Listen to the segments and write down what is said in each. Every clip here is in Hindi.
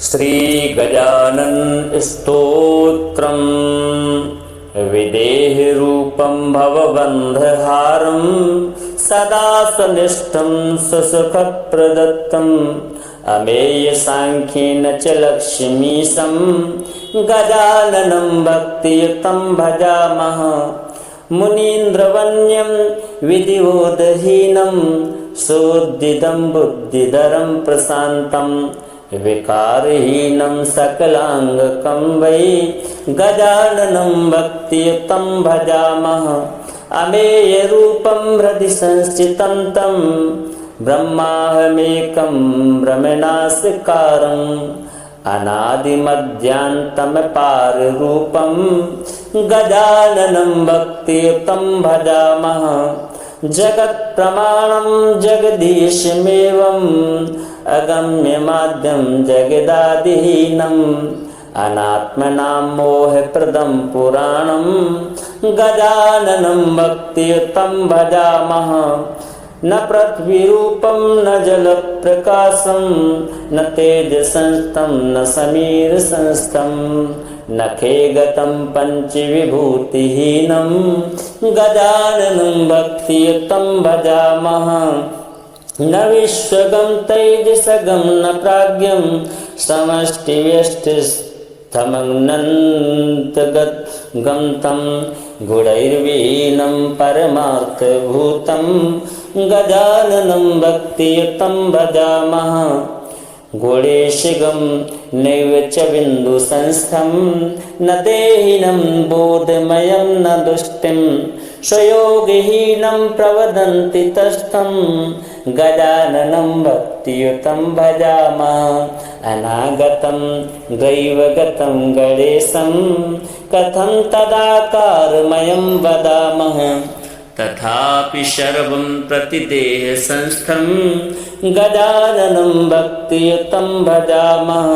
श्री गजानन स्तोत्रम् विदेह रूपं भवबन्धहारं सदा सनिष्ठं सुसुखप्रदत्तम् अमेय सांख्येन च लक्ष्मीशं गजाननं भक्तियुतं भजामः। मुनीन्द्रवन्यं विधिवोदहीनं सुउद्दितं बुद्धिधरं प्रशान्तं विकारहीनं सकलांगकं वै गजाननं भक्तियुतं भजामः। अमेय रूपं हृदि संस्थितं तं ब्रह्माहमेकं ब्रह्मणास्कारम् अनादिमध्यान्तमपाररूपं गजाननं भक्तियुतं भजामः। जगत्प्रमाणं जगदीशमेवम् अगम्यमाद्यं जगदादिहीनम् अनात्मनां मोहप्रदं पुराणं गजाननं भक्तियुतं भजामः। न पृथ्वीरूपं न जलप्रकाशं न तेजसंस्थं न समीरसंस्थं न खेगतं पञ्चविभूतिहीनं गजाननं भक्तियुतं भजामः। न विश्वगं तेजसगं न प्राज्ञं समष्टिव्यष्टिस्थमनन्तगतं तं गुणैर्विहीनं परमार्थभूतं गजाननं भक्तियुतं भजामः। गुणेशगं नैव च बिन्दुसंस्थं न देहिनं बोधमयं न दुष्टिं स्वयोगहीनं प्रवदन्ति तस्थं गजाननं भक्तियुतं भजामः। अनागतं दैवगतं गणेशं कथं तदाकारमयं वदामः। तथापि सर्वं प्रतिदेहसंस्थं गजाननं भक्तियुतं भजामः।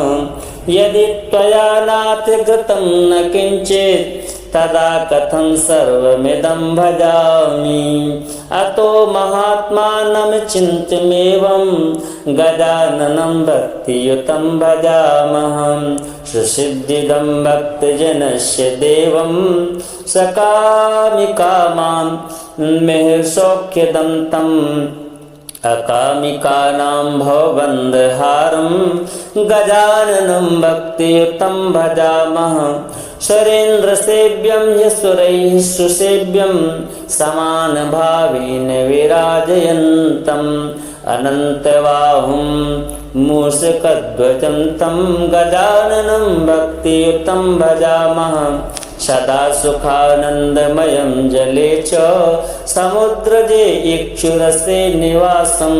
यदि त्वया नातिगतं न किञ्चित् तदा कथं सर्वमिदं भजामि। अतो महात्मानं चिन्त्यमेवं गजाननं भक्तियुतं भजामः। सुसिद्धिदं भक्तजनस्य देवं सकामिकामां मेहसौख्यदं तम् अकामिकानां भवबन्धहारं गजाननं भक्तियुतं भजामः। सुरेन्द्रसेव्यं यशुरैः सुसेव्यं समानभावेन विराजयन्तं अनन्तबाहुं मूषकध्वजं तं गजाननं भक्तियुतं भजामः। सदा सुखानन्दमयं जले च समुद्रजे इक्षुरसे निवासं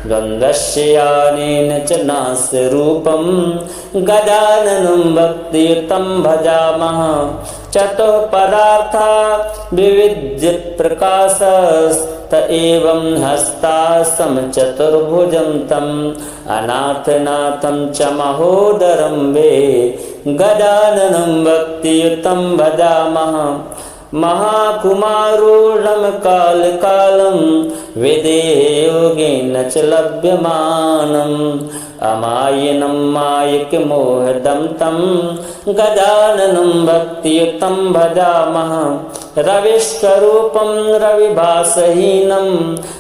द्वन्द्वस्य यानेन च नास्यरूपं गजाननं भक्तियुतं भजामः। चतुःपदार्था विविध्यप्रकाशस्त एवं हस्तासं चतुर्भुजं तम् अनाथनाथं च महोदरं वे गजाननं भक्तियुतं भजामः। महाकुमारूढं कालकालं विदेहयोगेन च लभ्यमानम् अमायिनं मायिकमोहदं तं गजाननं भक्तियुतं भजामः। रविस्वरूपं रविभासहीनं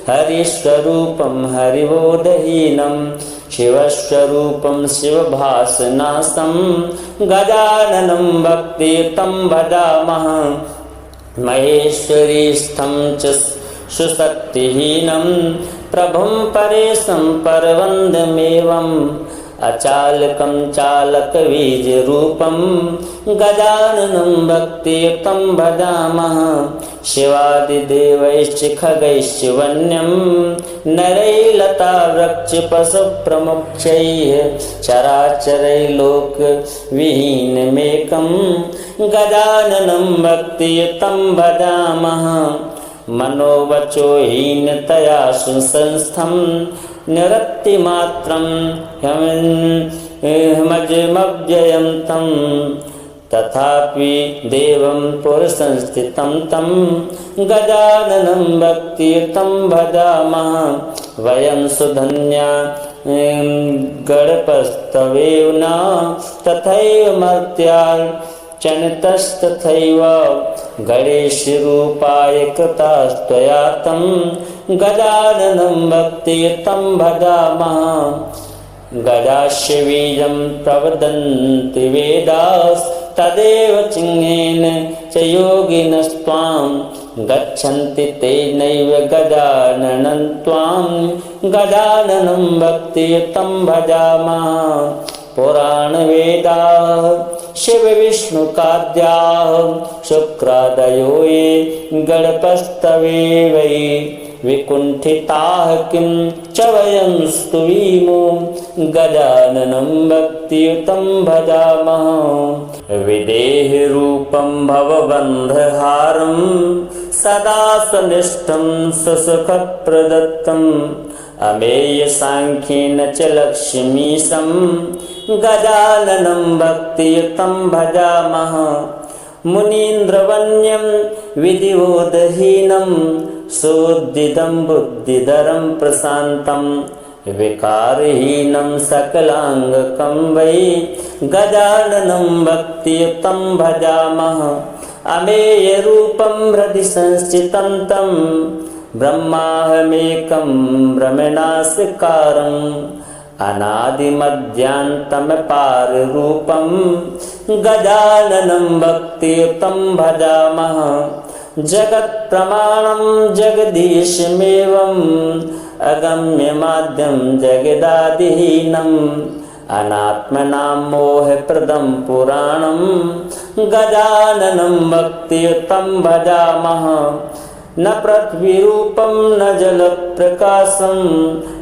हरिस्वरूपं हरिबोधहीनं शिवस्वरूपं शिवभासनासं गजाननं भक्तियुतं भजामः। महेश्वरीस्थं च सुशक्तिहीनं प्रभुं परेशं परवन्दमेवम् अचालकं चालकबीजरूपं गजाननं भक्तियुतं भजामः। शिवादिदेवैश्च खगैश्च वन्यं नरैर्लतावृक्षपशुप्रमुख्यैः चराचरैर्लोकविहीनमेकं गजाननं भक्तियुतं भजामः। मनोवचोहीनतया सुसंस्थं निरक्तिमात्रं हमजमव्ययं तं तथापि देवं पुरुषंस्थितं तं गजाननं भक्तियुतं भजामः। वयं सुधन्या गणपस्तवेव न तथैव मर्त्यार्चनतस्तथैव गणेशरूपाय कृतास्त्वया तं गजाननं भक्तियुतं भजामः। गजास्य बीजं प्रवदन्ति वेदास्तदेव चिह्नेन च योगिनस्त्वां गच्छन्ति तेनैव गजाननं त्वां गजाननं भक्तियुतं भजामः। पुराणवेदाः शिवविष्णुकाद्याः शुक्रादयो ये गणपस्तवे वै विकुण्ठिताः किं च वयं स्तुवीमो गजाननं भक्तियुतं भजामः। विदेहरूपं भवबन्धहारं सदा सनिष्ठं सुसुखप्रदत्तम् अमेयसाङ्ख्येन च लक्ष्मीशं गजाननं भक्तियुतं भजामः। मुनीन्द्रवन्यं विधिवोदहीनं सोद्दिदं बुद्धिधरं प्रशान्तं विकारहीनं सकलाङ्गकं वै गजाननं भक्तियुतं भजामः। अमेयरूपं हृदि संस्थितं तं ब्रह्माहमेकं भ्रमणास्कारम् अनादिमध्यान्तमपाररूपं गजाननं भक्तियुतं भजामः। जगत्प्रमाणं जगदीशमेवम् अगम्यमाद्यं जगदादिहीनम् अनात्मनां मोहप्रदं पुराणं गजाननं भक्तियुतं भजामः। न पृथ्वीरूपं न जलप्रकाशं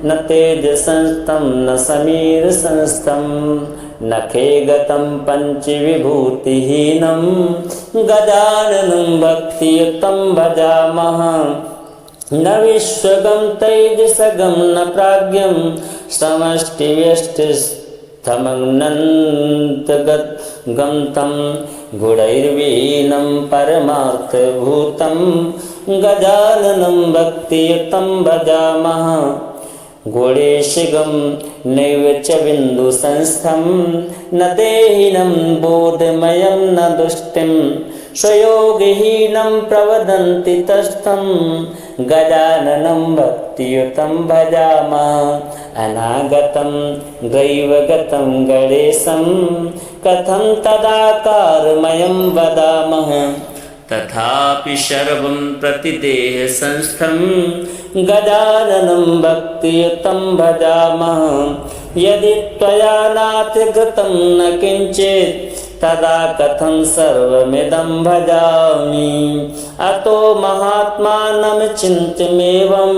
न तेजसंस्थं न समीरसंस्थं न खेगतं पञ्चविभूतिहीनं गजाननं भक्तियुतं भजामः। न विश्वगं तेजसगं न प्राज्ञं समष्टिव्यष्टिस्थमनन्तगं तं गुणैर्विहीनं परमार्थभूतं गजाननं भक्तियुतं भजामः। गुणेशगं नैव च बिन्दुसंस्थं न देहिनं बोधमयं न दुष्टिं स्वयोगहीनं प्रवदन्ति तस्थं गजाननं भक्तियुतं भजामः। अनागतं दैवगतं गणेशं कथं तदाकारमयं वदामः। तथापि सर्वं प्रतिदेहसंस्थं गजाननं भक्तियुतं भजामः। यदि त्वया नातिगतं न किञ्चित् तदा कथं सर्वमिदं भजामि। अतो महात्मानं चिन्त्यमेवं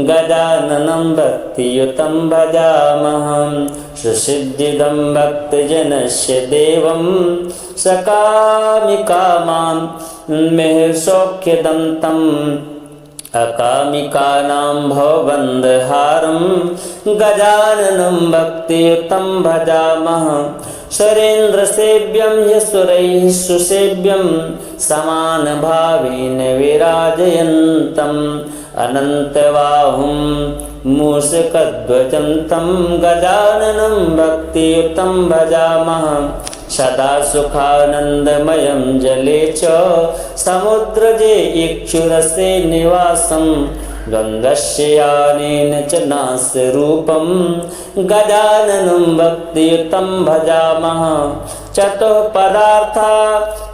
गजाननं भक्तियुतं भजामः। सुसिद्धिदं भक्तजनस्य देवं सकामिकामां मेहसौख्यदं तम् अकामिकानां भवबन्धहारं गजाननं भक्तियुतं भजामः। सुरेन्द्रसेव्यं ह्यसुरैः सुसेव्यं समानभावेन विराजयन्तम् अनन्तबाहुं मूषकध्वजं तं गजाननं भक्तियुतं भजामः। सदा सुखानन्दमयं जले च समुद्रजे इक्षुरसे निवासं द्वन्द्वस्य यानेन च नास्यरूपं गजाननं भक्तियुतं भजामः। चतुःपदार्था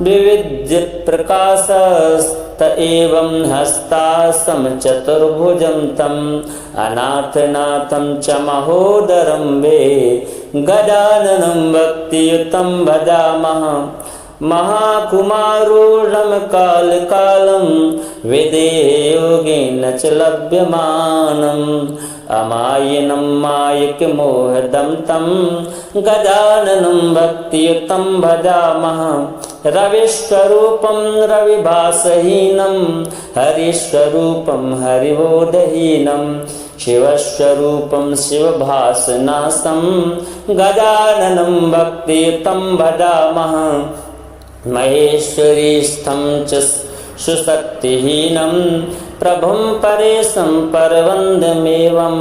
विविध्यप्रकाशस्त एवं हस्तासमचतुर्भुजं तम् अनाथनाथं च महोदरं वे गजाननं भक्तियुतं भजामः। महाकुमारूढमकालकालं विदेहयोगेन च लभ्यमानम् अमायिनं मायिकमोहदं तं गजाननं भक्तियुतं भजामः। रविस्वरूपं रविभासहीनं हरिस्वरूपं हरिबोधहीनं शिवस्वरूपं शिवभासनासं गजाननं भक्तियुतं भजामः। महेश्वरीस्थं च सुशक्तिहीनं प्रभुं परेशं परवन्दमेवं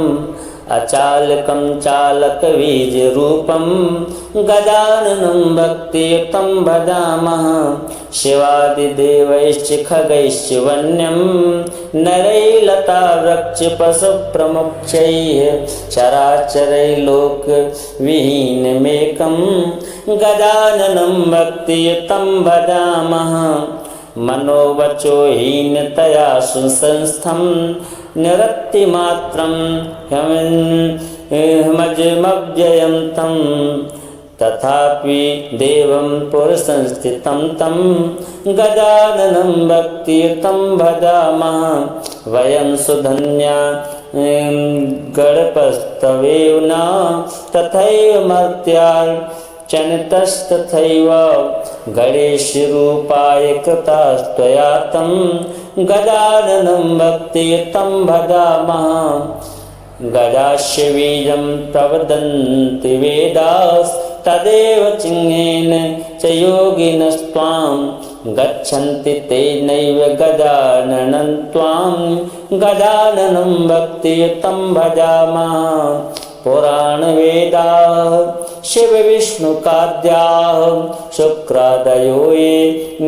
अचालकं चालकबीजरूपं गजाननं भक्तियुतं भजामः शिवादिदेवैश्च खगैश्च वन्यं नरैर्लतावृक्षपशुप्रमुख्यैः चराचरैर्लोकविहीनमेकं गजाननं भक्तियुतं भजामः मनोवचो हीनतया सुसंस्थं निरतिमात्रं हमजमव्ययं तं तथापि देवं पुरुषंस्थितं तं गजाननं भक्तियुतं भजामः वयं सुधन्या गणपस्तवेव न तथैव मर्त्यार्चनितस्तथैव गणेशरूपाय कृतास्त्वया तं गजाननं भक्तियुतं भजामः गजास्य बीजं प्रवदन्ति वेदास्तदेव चिह्नेन च योगिनस्त्वां गच्छन्ति तेनैव गजाननं त्वां गजाननं भक्तियुतं भजामः पुराणवेदाः शिवविष्णुकाद्याः शुक्रादयो ये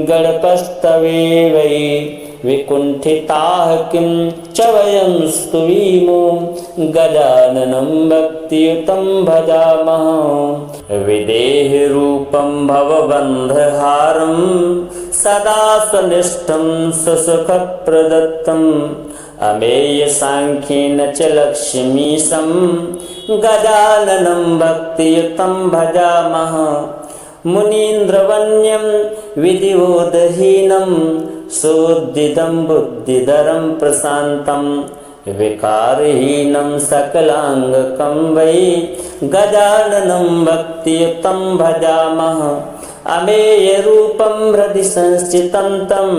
गणपस्तवे वै विकुण्ठिताः किं च वयं स्तुवीमो गजाननं भक्तियुतं भजामः विदेहरूपं भवबन्धहारं सदा स्वनिष्ठं सुसुखप्रदत्तम् अमेयसाङ्ख्येन च लक्ष्मीशं गजाननं भक्तियुतं भजामः मुनीन्द्रवन्यं विधिवोदहीनं सोद्दिदं बुद्धिधरं प्रशान्तं विकारहीनं सकलाङ्गकं वै गजाननं भक्तियुतं भजामः अमेयरूपं हृदि संस्थितं तं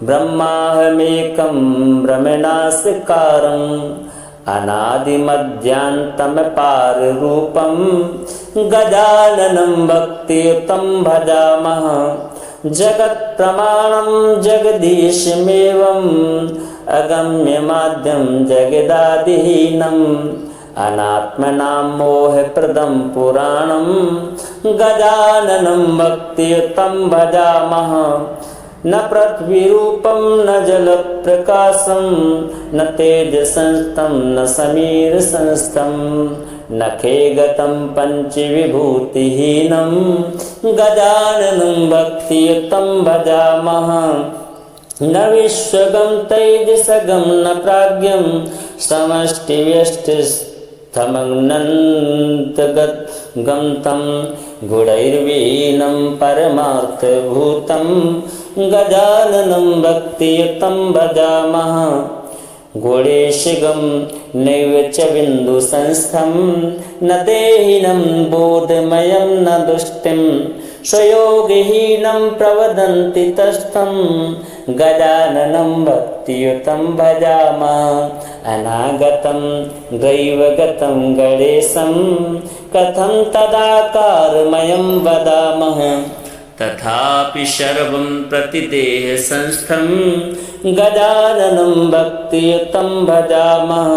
ब्रह्माहमेकं ब्रह्मणास्कारम् अनादिमध्यान्तमपाररूपं गजाननं भक्तियुतं भजामः जगत्प्रमाणं जगदीशमेवम् अगम्यमाद्यं जगदादिहीनम् अनात्मनां मोहप्रदं पुराणं गजाननं भक्तियुतं भजामः न पृथ्वीरूपं न जलप्रकाशं न तेजसंस्थं न समीरसंस्थं न खेगतं पञ्चविभूतिहीनं गजाननं भक्तियुतं भजामः न विश्वगं तेजसगं न प्राज्ञं समष्टिव्यष्टिस्थमनन्तगतं तं गुणैर्विहीनं परमार्थभूतं गजाननं भक्तियुतं भजामः गुणेशगं नैव च बिन्दुसंस्थं न देहिनं बोधमयं न दुष्टिं स्वयोगहीनं प्रवदन्ति तस्थं गजाननं भक्तियुतं भजामः अनागतं दैवगतं गणेशं कथं तदाकारमयं वदामः तथापि सर्वं प्रतिदेहसंस्थं गजाननं भक्तियुतं भजामः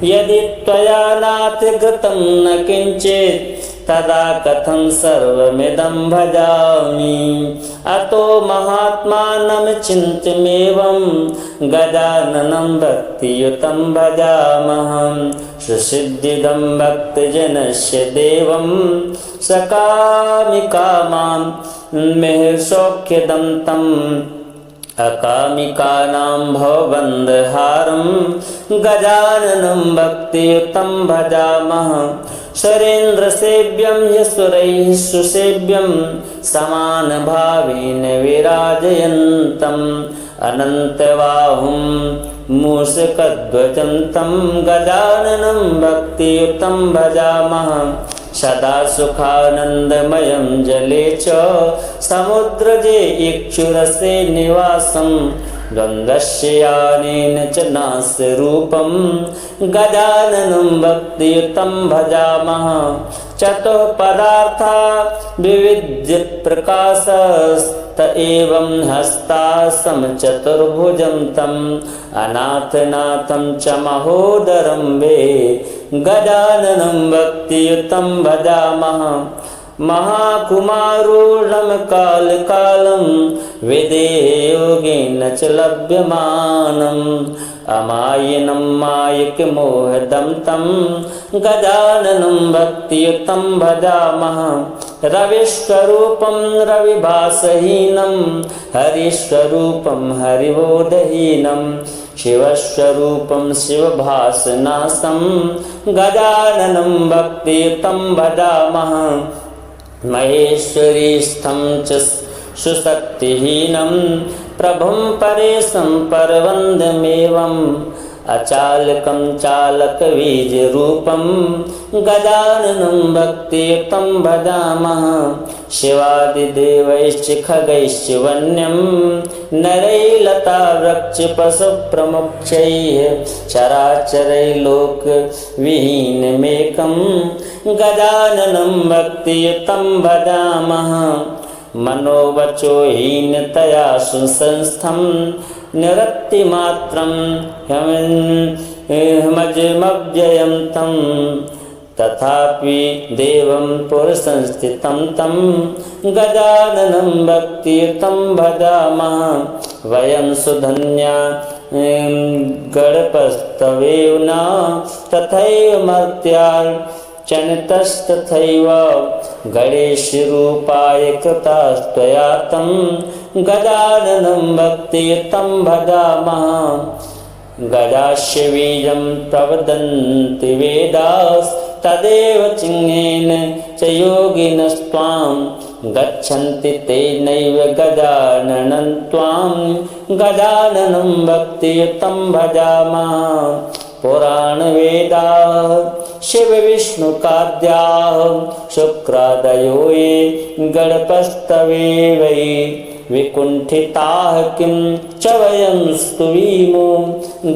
यदि त्वया नातिगतं न किञ्चित् तदा कथं सर्वमिदं भजामि अतो महात्मानं चिन्त्यमेवं गजाननं भक्तियुतं भजामः सुसिद्धिदं भक्तजनस्य देवं सकामिकामां मेहसौख्यदं तम् अकामिकानां भवबन्धहारं गजाननं भक्तियुतं भजामः सुरेन्द्रसेव्यं ह्यसुरैः सुसेव्यं समानभावेन विराजयन्तम् अनन्तबाहुं मूषकध्वजं तं गजाननं भक्तियुतं भजामः सदा सुखानन्दमयं जले च समुद्रजे इक्षुरसे निवासं द्वन्द्वस्य यानेन च नास्यरूपं गजाननं भक्तियुतं भजामः चतुः पदार्था विविध्य प्रकाशस्त एवं हस्तासम चतुर्भुजं तम अनाथनाथं च महोदरं वे गजाननं भक्तियुतं भजामः। महाकुमारूढं कालकालं विदेहयोगेन च लभ्यमानम् अमायिनं मायिकमोहदं तं गजाननं भक्तियुतं भजामः। रविस्वरूपं रविभासहीनं हरिस्वरूपं हरिबोधहीनं शिवस्वरूपं शिवभासनासं गजाननं भक्तियुतं भजामः। महेश्वरीस्थं च सुशक्तिहीनं प्रभुं परेशं परवन्दमेवम् अचालकं चालकबीजरूपं गजाननं भक्तियुतं भजामः। शिवादिदेवैश्च खगैश्च वन्यं नरैर्लता वृक्षपशुप्रमुख्यैः चराचरैर्लोकविहीनमेकं गजाननं भक्तियुतं भजामः। मनोवचोहीनतया सुसंस्थं निरक्तिमात्रं हमजमव्ययं तं तथापि देवं पुरुषंस्थितं तं गजाननं भक्तियुतं भजामः। वयं सुधन्या गणपस्तवेव न तथैव मर्त्यार्चनितस्तथैव गणेशरूपाय कृतास्त्वया तं गजाननं भक्तियुतं भजामः। गजास्य बीजं प्रवदन्ति वेदास्तदेव चिह्नेन च योगिनस्त्वां गच्छन्ति तेनैव गजाननं त्वां गजाननं भक्तियुतं भजामः। पुराणवेदाः शिवविष्णुकाद्याः शुक्रादयो ये गणपस्तवे वै विकुण्ठिताः किं च वयं स्तुवीमो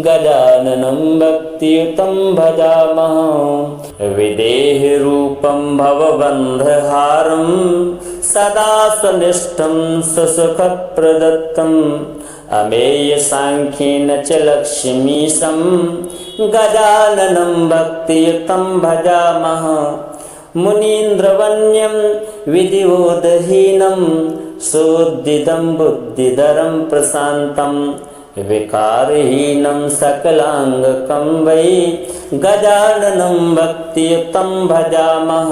गजाननं भक्तियुतं भजामः। विदेहरूपं भवबन्धहारं सदा स्वनिष्ठं सुसुखप्रदत्तम् अमेयसाङ्ख्येन च लक्ष्मीशं गजाननं भक्तियुतं भजामः। मुनीन्द्रवन्यं विधिवोदहीनं सोद्दिदं बुद्धिधरं प्रशान्तं विकारहीनं सकलाङ्गकं वै गजाननं भक्तियुतं भजामः।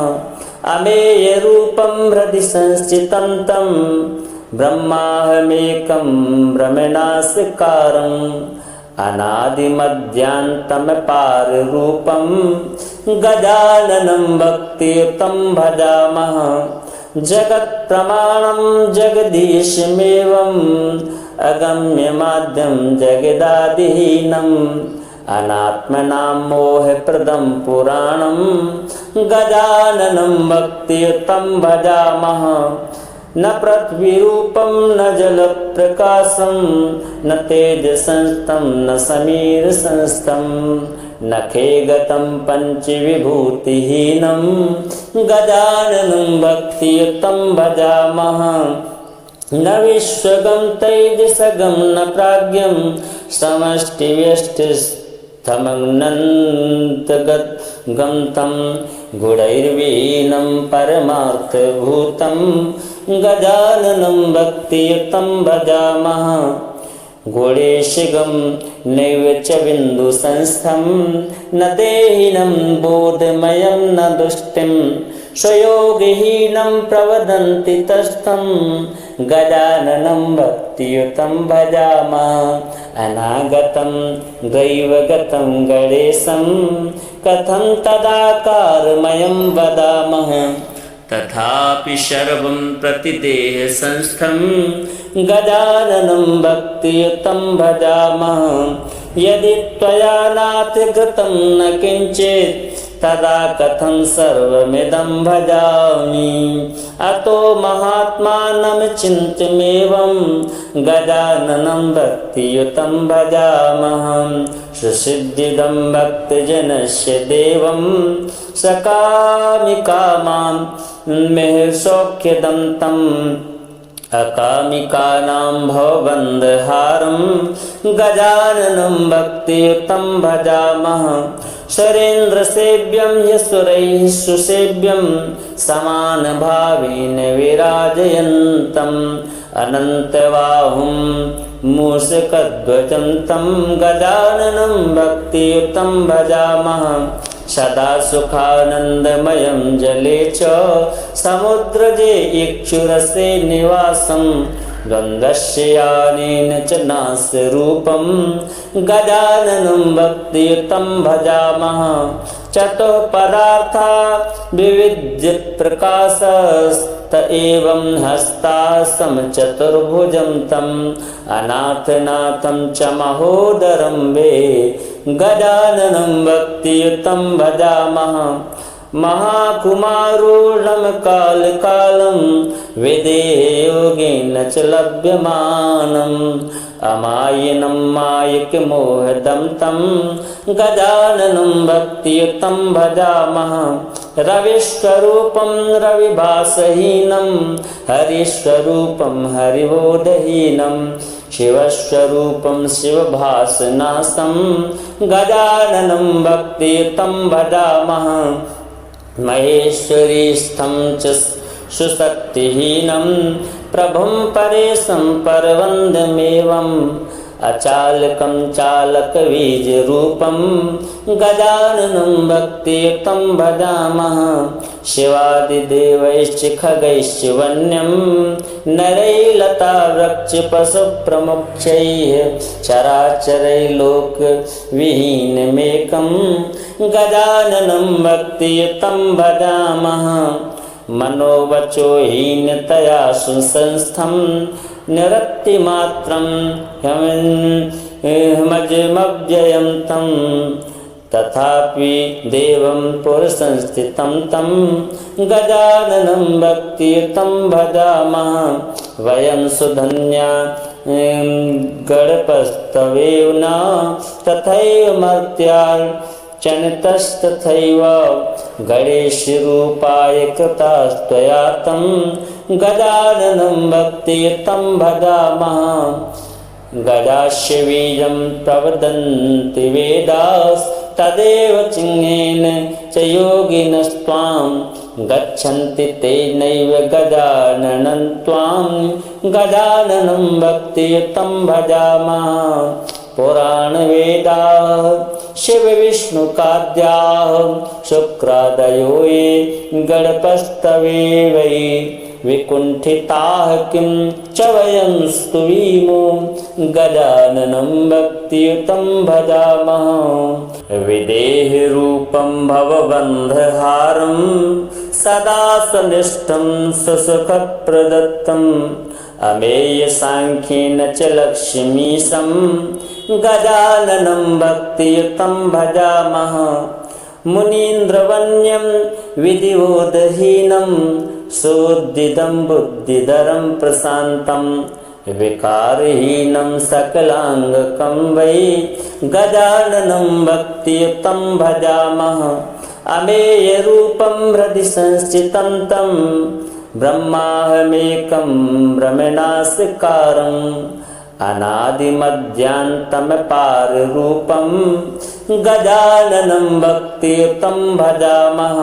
अमेयरूपं हृदि संस्थितं तं ब्रह्माहमेकं ब्रह्मणास्कारम् अनादिमध्यान्तमपाररूपं गजाननं भक्तियुतं भजामः। जगत्प्रमाणं जगदीशमेवम् अगम्यमाद्यं जगदादिहीनम् अनात्मनां मोहप्रदं पुराणं गजाननं भक्तियुतं भजामः। न पृथ्वीरूपं न जलप्रकाशं न तेजसंस्थं न समीरसंस्थं न खेगतं पञ्चविभूतिहीनं गजाननं भक्तियुतं भजामः। न विश्वगं तेजसगं न प्राज्ञं समष्टिव्यष्टिस्थमनन्तगं तं गुणैर्विहीनं परमार्थभूतं गजाननं भक्तियुतं भजामः। गुणेशगं नैव च बिन्दुसंस्थं न देहिनं बोधमयं न दुष्टिं स्वयोगहीनं प्रवदन्ति तस्थं गजाननं भक्तियुतं भजामः। अनागतं दैवगतं गणेशं कथं तदाकारमयं वदामः। तथापि सर्वं प्रतिदेहसंस्थं गजाननं भक्तियुतं भजामः। यदि त्वया नाथ कृतं न किञ्चित् तदा कथं सर्वमिदं भजामि। अतो महात्मानं चिन्त्यमेवं गजाननं भक्तियुतं भजामः। सुसिद्धिदं भक्तजनस्य देवं सकामिकामां मेहसौख्यदं तम् अकामिकानां भवबन्धहारं गजाननं भक्तियुतं भजामः। सुरेन्द्रसेव्यं ह्यसुरैः सुसेव्यं समानभावेन विराजयन्तम् अनन्तबाहुं मूषकध्वजं तं गजाननं भक्तियुतं भजामः। सदा सुखानन्दमयं जले च समुद्रजे इक्षुरसे निवासं गन्धस्य यानेन च नास्यरूपं गजाननं भक्तियुतं भजामः। चतुःपदार्था विविध्य प्रकाशस्त एवं हस्तासं चतुर्भुजं तम् अनाथनाथं च महोदरं वे गजाननं भक्तियुतं भजामः। महाकुमारूढं कालकालं विदेहयोगेन च लभ्यमानम् अमायिनं मायिकमोहदं तं गजाननं भक्तियुतं भजामः। रविस्वरूपं रविभासहीनं हरिस्वरूपं हरिबोधहीनं शिवस्वरूपं शिवभासनासं गजाननं भक्तियुतं भजामः। महेश्वरीस्थं च सुशक्तिहीनं प्रभुं परेशं परवन्दमेवम् अचालकं चालकबीजरूपं गजाननं भक्तियुतं भजामः। शिवादिदेवैश्च खगैश्च वन्यं नरैर्लतावृक्षपशुप्रमुख्यैः चराचरैर्लोकविहीनमेकं गजाननं भक्तियुतं भजामः। मनोवचोहीनतया सुसंस्थं निरक्तिमात्रं हमजमव्ययं तं तथापि देवं पुरुषंस्थितं तं गजाननं भक्तियुतं भजामः। वयं सुधन्या गणपस्तवेव न तथैव मर्त्यार्चनतस्तथैव गणेशरूपाय कृतास्त्वया तं गजाननं भक्तियुतं भजामः। गजास्य बीजं प्रवदन्ति वेदास्तदेव चिह्नेन च योगिनस्त्वां गच्छन्ति तेनैव गजाननं त्वां गजाननं भक्तियुतं भजामः। पुराणवेदाः शिवविष्णुकाद्याः शुक्रादयो ये गणपस्तवे वै विकुण्ठिताः किं च वयं स्तुवीमो गजाननं भक्तियुतं भजामः। विदेहरूपं भवबन्धहारं सदा सनिष्ठं सुसुखप्रदत्तम् अमेयसाङ्ख्येन च लक्ष्मीशं गजाननं भक्तियुतं भजामः। मुनीन्द्रवन्यं विधिबोधहीनं सुबुद्धिदं बुद्धिधरं प्रशान्तं विकारहीनं सकलाङ्गकं वै गजाननं भक्तियुतं भजामः। अमेयरूपं हृदि संस्थितं तं ब्रह्माहमेकं ब्रह्मणास्कारम् अनादिमध्यान्तमपाररूपं गजाननं भक्तियुतं भजामः।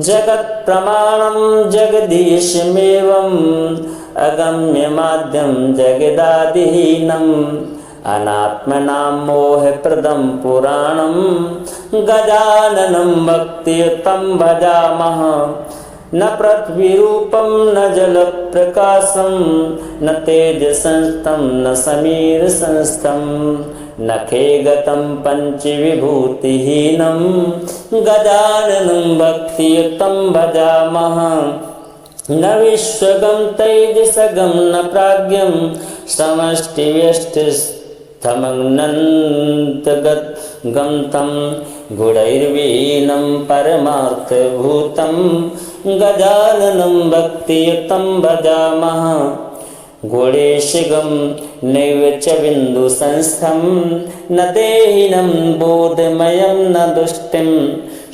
जगत्प्रमाणं जगदीशमेवम् अगम्यमाद्यं जगदादिहीनम् अनात्मनां मोहप्रदं पुराणं गजाननं भक्तियुतं भजामः। न पृथ्वीरूपं न जलप्रकाशं न तेजसंस्थं न समीरसंस्थं न खेगतं पञ्चविभूतिहीनं गजाननं भक्तियुतं भजामः। न विश्वगं तैजसगं न प्राज्ञं समष्टिव्यष्टिस्थमनन्तगतं गुणैर्वीनं परमार्थभूतं गजाननं भक्तियुतं भजामः गुणेशगं नैव च बिन्दुसंस्थं न देहिनं बोधमयं न दुष्टिं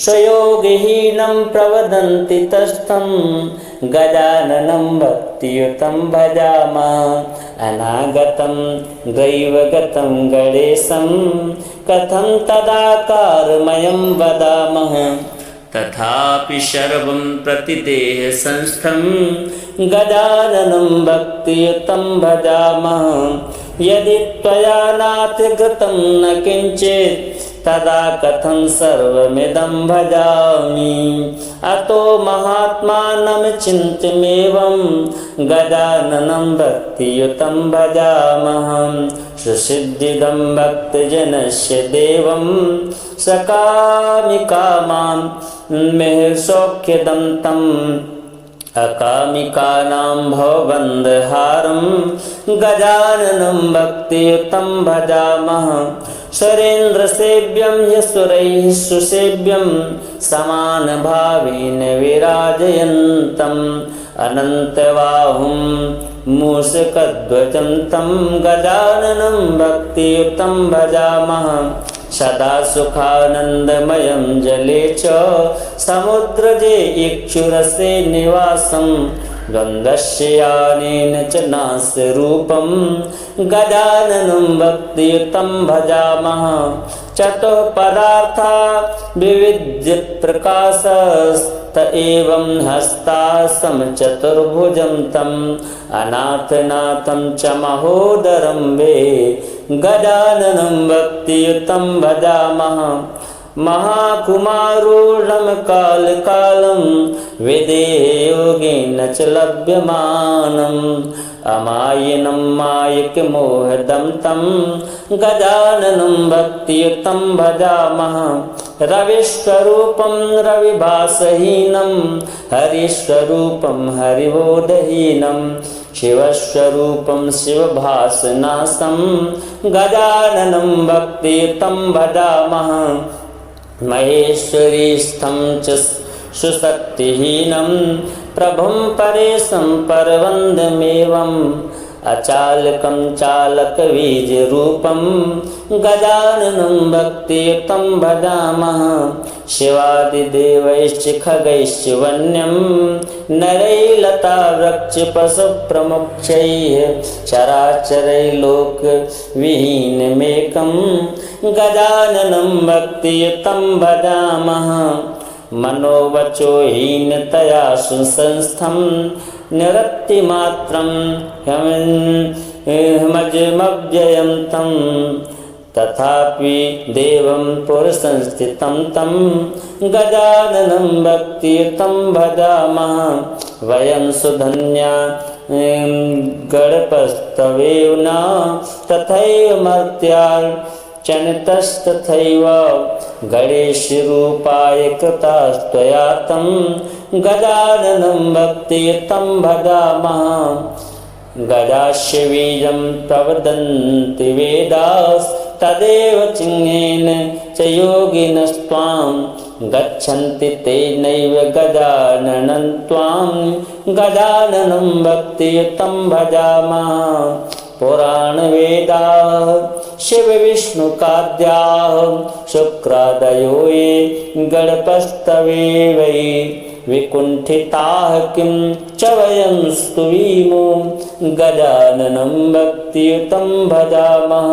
स्वयोगहीनं प्रवदन्ति तस्थं गजाननं भक्तियुतं भजामः अनागतं दैवगतं गणेशं कथं तदाकारमयं वदामः तथापि सर्वं प्रतिदेहसंस्थं गजाननं भक्तियुतं भजामः यदि त्वया नातिगतं न किञ्चित् तदा कथं सर्वमिदं भजामि अतो महात्मानं चिन्त्यमेवं गजाननं भक्तियुतं भजामः सुसिद्धिदं भक्तजनस्य देवं सकामिकामां मेहसौख्यदं तम् अकामिकानां भवबन्धहारं गजाननं भक्तियुतं भजामः सुरेन्द्रसेव्यं यशुरैः सुसेव्यं समानभावेन विराजयन्तम् अनन्तबाहुं मूषकध्वजं तं गजाननं भक्तियुतं भजामः सदा सुखानन्दमयं जले च समुद्रजे इक्षुरसे निवासं द्वन्द्वस्य यानेन च नास्यरूपं गजाननं भक्तियुतं भजामः चतुःपदार्था विविध्यप्रकाशस्त एवं हस्तासं चतुर्भुजं तम् अनाथनाथं च महोदरं वे गजाननं भक्तियुतं भजामः महाकुमारूढं कालकालं विदेहयोगेन च लभ्यमानम् अमायिनं मायिकमोहदं तं गजाननं भक्तियुतं भजामः रविस्वरूपं रविभासहीनं हरिस्वरूपं हरिबोधहीनं शिवस्वरूपं शिवभासनासं गजाननं भक्तियुतं भजामः महेश्वरीस्थं च सुशक्तिहीनं प्रभुं परेशं परवन्दमेवम् अचालकं चालकबीजरूपं गजाननं भक्तियुतं भजामः शिवादिदेवैश्च खगैश्च वन्यं नरैलतावृक्षपशुप्रमुख्यैः चराचरैर्लोकविहीनमेकं गजाननं भक्तियुतं भजामः मनोवचोहीनतया सुसंस्थं निरक्तिमात्रं हमजमव्ययं तं तथापि देवं पुरुषंस्थितं तं गजाननं भक्तियुतं भजामः वयं सुधन्या गणपस्तवेव न तथैव मर्त्यार्चनितस्तथैव गणेशरूपाय कृतास्त्वया तं गजाननं भक्तियुतं भजामः गजास्य बीजं प्रवदन्ति वेदास्तदेव चिह्नेन च योगिनस्त्वां गच्छन्ति तेनैव गजाननं त्वां गजाननं भक्तियुतं भजामः पुराणवेदाः शिवविष्णुकाद्याः शुक्रादयो ये गणपस्तवे वै विकुण्ठिताः किं च वयं स्तुवीमो गजाननं भक्तियुतं भजामः।